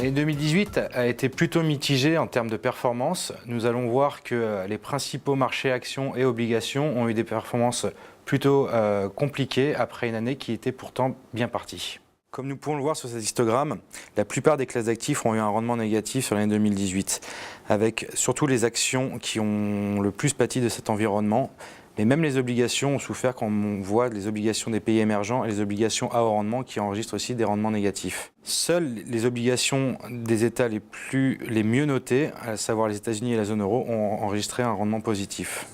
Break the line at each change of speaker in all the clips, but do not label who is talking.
L'année 2018 a été plutôt mitigée en termes de performance. Nous allons voir que les principaux marchés actions et obligations ont eu des performances plutôt compliquées après une année qui était pourtant bien partie. Comme nous pouvons le voir sur cet histogramme, la plupart des classes d'actifs ont eu un rendement négatif sur l'année 2018, avec surtout les actions qui ont le plus pâti de cet environnement. Mais même les obligations ont souffert quand on voit les obligations des pays émergents et les obligations à haut rendement qui enregistrent aussi des rendements négatifs. Seules les obligations des États les mieux notés, à savoir les États-Unis et la zone euro, ont enregistré un rendement positif.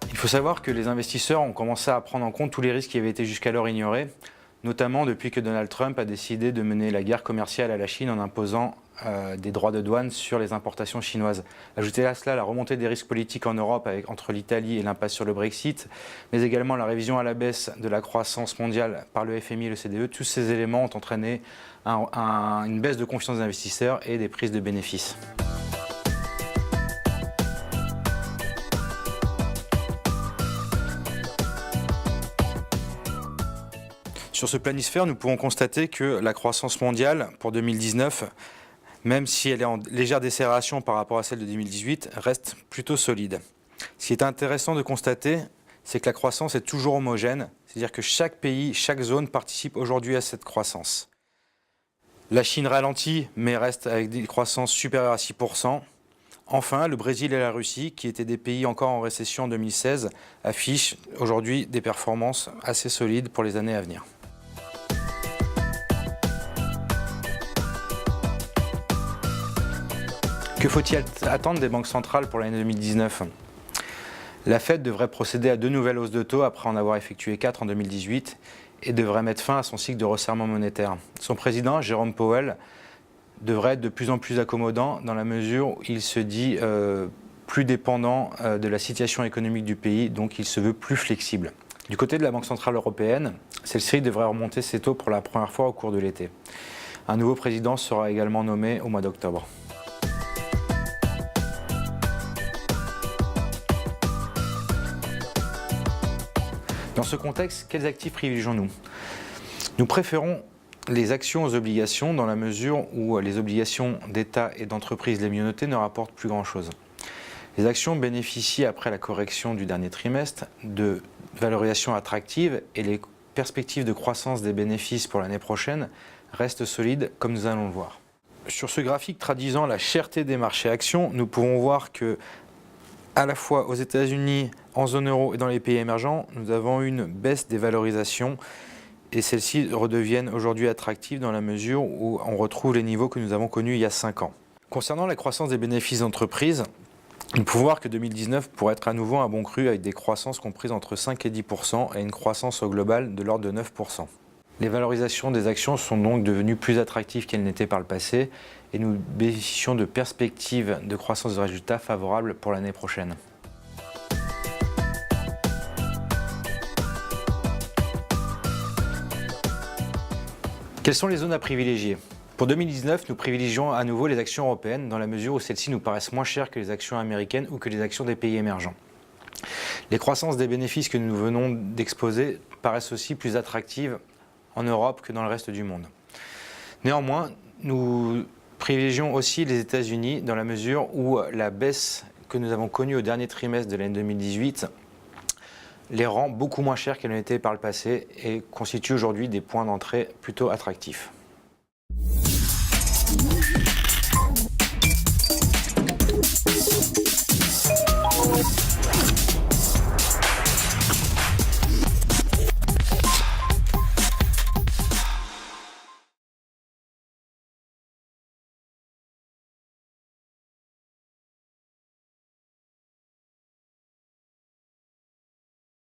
Il faut savoir que les investisseurs ont commencé à prendre en compte tous les risques qui avaient été jusqu'alors ignorés, notamment depuis que Donald Trump a décidé de mener la guerre commerciale à la Chine en imposant des droits de douane sur les importations chinoises. Ajoutez à cela la remontée des risques politiques en Europe entre l'Italie et l'impasse sur le Brexit, mais également la révision à la baisse de la croissance mondiale par le FMI et le CDE. Tous ces éléments ont entraîné une baisse de confiance des investisseurs et des prises de bénéfices. Sur ce planisphère, nous pouvons constater que la croissance mondiale pour 2019, même si elle est en légère décélération par rapport à celle de 2018, reste plutôt solide. Ce qui est intéressant de constater, c'est que la croissance est toujours homogène, c'est-à-dire que chaque pays, chaque zone participe aujourd'hui à cette croissance. La Chine ralentit, mais reste avec des croissances supérieures à 6%. Enfin, le Brésil et la Russie, qui étaient des pays encore en récession en 2016, affichent aujourd'hui des performances assez solides pour les années à venir. Que faut-il attendre des banques centrales pour l'année 2019 ? La Fed devrait procéder à 2 nouvelles hausses de taux après en avoir effectué 4 en 2018 et devrait mettre fin à son cycle de resserrement monétaire. Son président, Jérôme Powell, devrait être de plus en plus accommodant dans la mesure où il se dit plus dépendant de la situation économique du pays, donc il se veut plus flexible. Du côté de la Banque centrale européenne, celle-ci devrait remonter ses taux pour la première fois au cours de l'été. Un nouveau président sera également nommé au mois d'octobre. Dans ce contexte, quels actifs privilégions-nous ? Nous préférons les actions aux obligations dans la mesure où les obligations d'État et d'entreprises les mieux notées ne rapportent plus grand-chose. Les actions bénéficient après la correction du dernier trimestre de valorisation attractive et les perspectives de croissance des bénéfices pour l'année prochaine restent solides comme nous allons le voir. Sur ce graphique traduisant la cherté des marchés actions, nous pouvons voir que à la fois aux États-Unis, en zone euro et dans les pays émergents, nous avons une baisse des valorisations et celles-ci redeviennent aujourd'hui attractives dans la mesure où on retrouve les niveaux que nous avons connus il y a 5 ans. Concernant la croissance des bénéfices d'entreprise, nous pouvons voir que 2019 pourrait être à nouveau un bon cru avec des croissances comprises entre 5 et 10% et une croissance au global de l'ordre de 9%. Les valorisations des actions sont donc devenues plus attractives qu'elles n'étaient par le passé et nous bénéficions de perspectives de croissance de résultats favorables pour l'année prochaine. Quelles sont les zones à privilégier ? Pour 2019, nous privilégions à nouveau les actions européennes dans la mesure où celles-ci nous paraissent moins chères que les actions américaines ou que les actions des pays émergents. Les croissances des bénéfices que nous venons d'exposer paraissent aussi plus attractives en Europe que dans le reste du monde. Néanmoins, nous privilégions aussi les États-Unis dans la mesure où la baisse que nous avons connue au dernier trimestre de l'année 2018 les rend beaucoup moins chères qu'elles n'étaient par le passé et constituent aujourd'hui des points d'entrée plutôt attractifs.